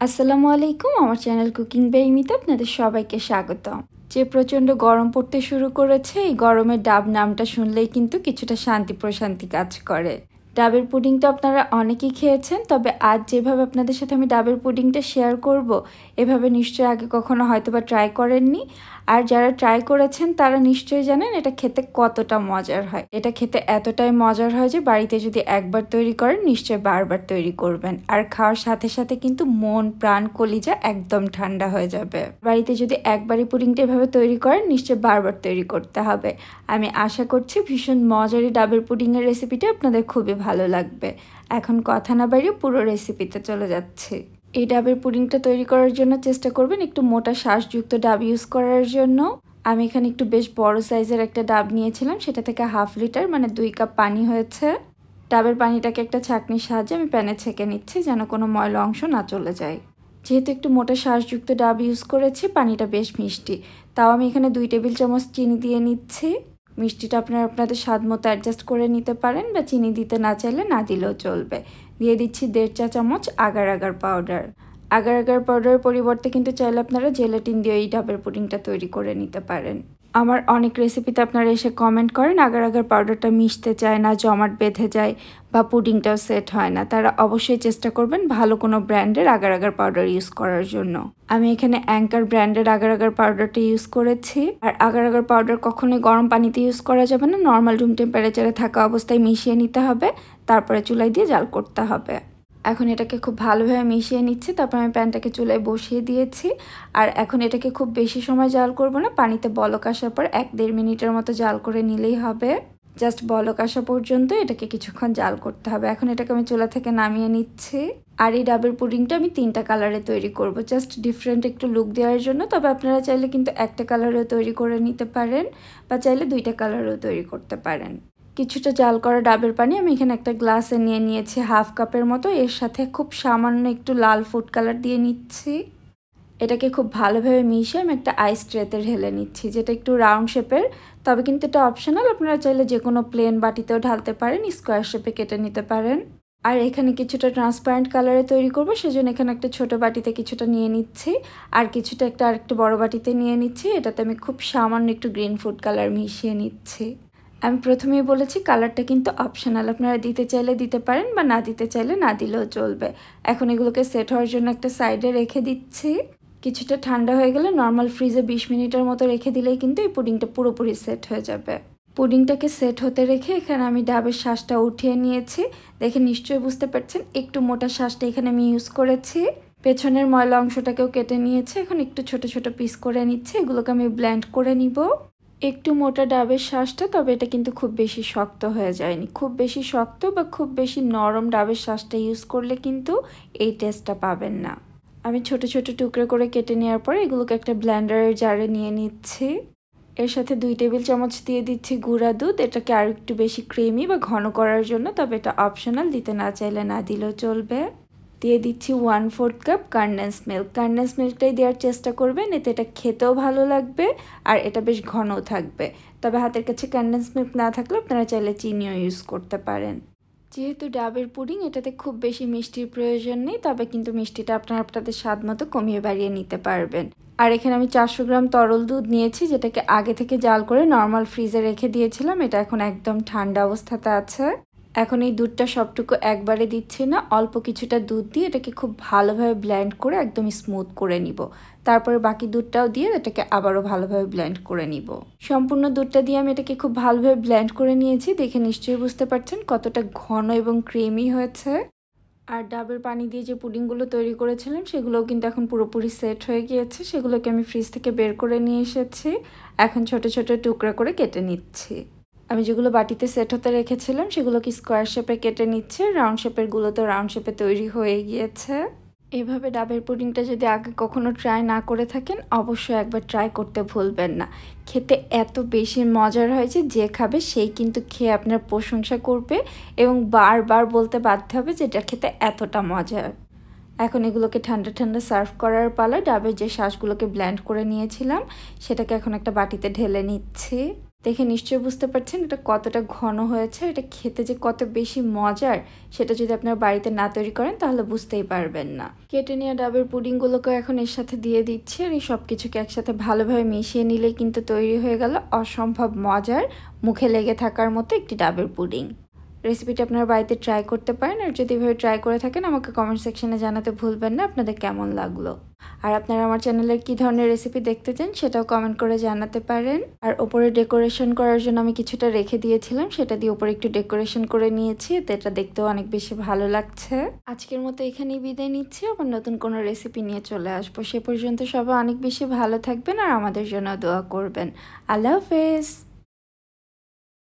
আসসালামু আলাইকুম, আমার চ্যানেল কুকিং বাই মিতা আপনাদের সবাইকে স্বাগত। যে প্রচণ্ড গরম পড়তে শুরু করেছে, এই গরমে ডাব নামটা শুনলেই কিন্তু কিছুটা শান্তি প্রশান্তি কাজ করে। ডাবের পুডিংটা আপনারা অনেকেই খেয়েছেন, তবে আজ যেভাবে আপনাদের সাথে আমি ডাবের পুডিংটা শেয়ার করব, এভাবে নিশ্চয়ই আগে কখনো হয়তোবা ট্রাই করেননি। আর যারা ট্রাই করেছেন তারা নিশ্চয়ই জানেন এটা খেতে কতটা মজার হয়। এটা খেতে এতটাই মজার হয় যে বাড়িতে যদি একবার তৈরি করেন নিশ্চয়ই বারবার তৈরি করবেন। আর খাওয়ার সাথে সাথে কিন্তু মন প্রাণ কলিজা একদম ঠান্ডা হয়ে যাবে। বাড়িতে যদি একবারই পুডিংটা এভাবে তৈরি করেন নিশ্চয়ই বারবার তৈরি করতে হবে। আমি আশা করছি ভীষণ মজারি ডাবের পুডিংয়ের রেসিপিটা আপনাদের খুবই ভালো লাগবে। এখন কথা না বাড়িয়ে পুরো রেসিপিতে চলে যাচ্ছি। এই ডাবের পুডিংটা তৈরি করার জন্য চেষ্টা করবেন একটু মোটা শাঁসযুক্ত ডাব ইউজ করার জন্য। আমি এখানে একটু বেশ বড় সাইজের একটা ডাব নিয়েছিলাম, সেটা থেকে 1/2 লিটার মানে 2 কাপ পানি হয়েছে। ডাবের পানিটাকে একটা ছাঁকনির সাহায্যে আমি প্যানে ছেঁকে নিচ্ছি যেন কোনো ময়লা অংশ না চলে যায়। যেহেতু একটু মোটা শাঁসযুক্ত ডাব ইউজ করেছি, পানিটা বেশ মিষ্টি, তাও আমি এখানে 2 টেবিল চামচ চিনি দিয়ে নিচ্ছি। মিষ্টিটা আপনারা আপনাদের স্বাদ মতো অ্যাডজাস্ট করে নিতে পারেন, বা চিনি দিতে না চাইলে না দিলেও চলবে। দিয়ে দিচ্ছি 1.5 চা চামচ agar agar powder. Agar agar পাউডারের পরিবর্তে কিন্তু চাইলে আপনারা জেলাটিন দিয়ে এই ডাবের পুডিংটা তৈরি করে নিতে পারেন। আমার অনেক রেসিপিতে আপনারা এসে কমেন্ট করেন আগার আগার পাউডারটা মিশতে চায় না, জমাট বেঁধে যায় বা পুডিংটাও সেট হয় না। তারা অবশ্যই চেষ্টা করবেন ভালো কোনো ব্র্যান্ডের আগার আগার পাউডার ইউজ করার জন্য। আমি এখানে অ্যাঙ্কার ব্র্যান্ডের আগার আগার পাউডারটা ইউজ করেছি। আর আগার আগার পাউডার কখনোই গরম পানিতে ইউজ করা যাবে না, নর্মাল রুম টেম্পারেচারে থাকা অবস্থায় মিশিয়ে নিতে হবে, তারপরে চুলায় দিয়ে জাল করতে হবে। এখন এটাকে খুব ভালোভাবে মিশিয়ে নিচ্ছি, তারপর আমি প্যানটাকে চুলায় বসিয়ে দিয়েছি। আর এখন এটাকে খুব বেশি সময় জাল করব না, পানিতে বলক আসার পর 1-1.5 মিনিটের মতো জাল করে নিলেই হবে। জাস্ট বলক আসা পর্যন্ত এটাকে কিছুক্ষণ জাল করতে হবে। এখন এটাকে আমি চুলা থেকে নামিয়ে নিচ্ছি। আর এই ডাবের পুডিংটা আমি 3টা কালারে তৈরি করব, জাস্ট ডিফারেন্ট একটু লুক দেওয়ার জন্য। তবে আপনারা চাইলে কিন্তু একটা কালারেও তৈরি করে নিতে পারেন, বা চাইলে 2টা কালারেও তৈরি করতে পারেন। কিছুটা জাল করা ডাবের পানি আমি এখানে একটা গ্লাসে নিয়ে নিয়েছি 1/2 কাপের মতো। এর সাথে খুব সামান্য একটু লাল ফুড কালার দিয়ে নিচ্ছি। এটাকে খুব ভালোভাবে মিশিয়ে আমি একটা আইস ট্রেতে ঢেলে নিচ্ছি, যেটা একটু রাউন্ড শেপের। তবে কিন্তু এটা অপশনাল, আপনারা চাইলে যে কোনো প্লেন বাটিতেও ঢালতে পারেন, স্কোয়ার শেপে কেটে নিতে পারেন। আর এখানে কিছুটা ট্রান্সপারেন্ট কালারে তৈরি করব, সেজন্য এখানে একটা ছোট বাটিতে কিছুটা নিয়ে নিচ্ছি, আর কিছুটা আরেকটু বড় বাটিতে নিয়ে নিচ্ছি। এটাতে আমি খুব সামান্য একটু গ্রিন ফুড কালার মিশিয়ে নিচ্ছি। আমি প্রথমেই বলেছি কালারটা কিন্তু অপশনাল, আপনারা দিতে চাইলে দিতে পারেন বা না দিতে চাইলে না দিলেও চলবে। এখন এগুলোকে সেট হওয়ার জন্য একটা সাইডে রেখে দিচ্ছি। কিছুটা ঠান্ডা হয়ে গেলে নর্মাল ফ্রিজে 20 মিনিটের মতো রেখে দিলেই কিন্তু এই পুডিংটা পুরোপুরি সেট হয়ে যাবে। পুডিংটাকে সেট হতে রেখে এখানে আমি ডাবের শাঁসটা উঠিয়ে নিয়েছি। দেখে নিশ্চয়ই বুঝতে পারছেন একটু মোটা শাঁসটা এখানে আমি ইউজ করেছি। পেছনের ময়লা অংশটাকেও কেটে নিয়েছি। এখন একটু ছোট ছোট পিস করে নিচ্ছি, এগুলোকে আমি ব্লেন্ড করে নিব। একটু মোটা ডাবের শাঁসটা, তবে এটা কিন্তু খুব বেশি শক্ত হয়ে যায়নি। খুব বেশি শক্ত বা খুব বেশি নরম ডাবের শাঁসটা ইউজ করলে কিন্তু এই টেস্টটা পাবেন না। আমি ছোট ছোট টুকরো করে কেটে নেওয়ার পর এগুলোকে একটা ব্লেন্ডারের জারে নিয়ে নিচ্ছি। এর সাথে 2 টেবিল চামচ দিয়ে দিচ্ছি গুঁড়া দুধ, এটাকে আর একটু বেশি ক্রিমি বা ঘন করার জন্য, তবে এটা অপশনাল, দিতে না চাইলে না দিলেও চলবে। দিয়ে দিচ্ছি 1/4 কাপ কনডেন্স মিল্ক। কনডেন্স মিল্কটাই দেওয়ার চেষ্টা করবেন, এতে এটা খেতেও ভালো লাগবে আর এটা বেশ ঘনও থাকবে। তবে হাতের কাছে কনডেন্স মিল্ক না থাকলে আপনারা চাইলে চিনিও ইউজ করতে পারেন। যেহেতু ডাবের পুডিং, এটাতে খুব বেশি মিষ্টির প্রয়োজন নেই, তবে কিন্তু মিষ্টিটা আপনারা আপনাদের স্বাদ মতো কমিয়ে বাড়িয়ে নিতে পারবেন। আর এখানে আমি 400 গ্রাম তরল দুধ নিয়েছি, যেটাকে আগে থেকে জাল করে নর্মাল ফ্রিজে রেখে দিয়েছিলাম। এটা এখন একদম ঠান্ডা অবস্থাতে আছে। এখন এই দুধটা সবটুকু একবারে দিচ্ছি না, অল্প কিছুটা দুধ দিয়ে এটাকে খুব ভালোভাবে ব্লেন্ড করে একদম স্মুথ করে নিব। তারপরে বাকি দুধটাও দিয়ে এটাকে আবারও ভালোভাবে ব্লেন্ড করে নিব। সম্পূর্ণ দুধটা দিয়ে আমি এটাকে খুব ভালোভাবে ব্লেন্ড করে নিয়েছি। দেখে নিশ্চয়ই বুঝতে পারছেন কতটা ঘন এবং ক্রিমি হয়েছে। আর ডাবের পানি দিয়ে যে পুডিংগুলো তৈরি করেছিলাম সেগুলোও কিন্তু এখন পুরোপুরি সেট হয়ে গিয়েছে। সেগুলোকে আমি ফ্রিজ থেকে বের করে নিয়ে এসেছি। এখন ছোট ছোট টুকরা করে কেটে নিচ্ছি। আমি যেগুলো বাটিতে সেট হতে রেখেছিলাম সেগুলোকে স্কোয়ার শেপে কেটে নিচ্ছে। রাউন্ড শেপের গুলো তো রাউন্ড শেপে তৈরি হয়ে গিয়েছে। এভাবে ডাবের পুডিংটা যদি আগে কখনো ট্রাই না করে থাকেন অবশ্যই একবার ট্রাই করতে ভুলবেন না। খেতে এত বেশি মজার হয়েছে, যে খাবে সেই কিন্তু খেয়ে আপনার প্রশংসা করবে এবং বারবার বলতে বাধ্য হবে যে এটা খেতে এতটা মজার। এখন এগুলোকে ঠান্ডা ঠান্ডা সার্ভ করার পালা। ডাবের যে শাঁসগুলোকে ব্লেন্ড করে নিয়েছিলাম সেটাকে এখন একটা বাটিতে ঢেলে নিচ্ছি। দেখে নিশ্চয়ই বুঝতে পারছেন এটা কতটা ঘন হয়েছে। এটা খেতে যে কত বেশি মজার সেটা যদি আপনার বাড়িতে না তৈরি করেন তাহলে বুঝতেই পারবেন না। কেটে নেওয়া ডাবের পুডিংগুলোকে এখন এর সাথে দিয়ে দিচ্ছি, আর এই সব কিছুকে একসাথে ভালোভাবে মিশিয়ে নিলেই কিন্তু তৈরি হয়ে গেল অসম্ভব মজার, মুখে লেগে থাকার মতো একটি ডাবের পুডিং। রেসিপিটা আপনারা বাড়িতে ট্রাই করতে পারেন, আর যদি এভাবে ট্রাই করে থাকেন আমাকে কমেন্ট সেকশনে জানাতে ভুলবেন না আপনাদের কেমন লাগলো। আর আপনারা আমার চ্যানেলের কি ধরনের রেসিপি দেখতে চান সেটাও কমেন্ট করে জানাতে পারেন। আর ওপরে ডেকোরেশন করার জন্য আমি কিছুটা রেখে দিয়েছিলাম, সেটা দিয়ে ওপরে একটু ডেকোরেশন করে নিয়েছি, তো এটা দেখতেও অনেক বেশি ভালো লাগছে। আজকের মতো এখানেই বিদায় নিচ্ছি, আবার নতুন কোনো রেসিপি নিয়ে চলে আসবো। সে পর্যন্ত সবাই অনেক বেশি ভালো থাকবেন আর আমাদের জন্য দোয়া করবেন। আল্লাহ হাফেজ।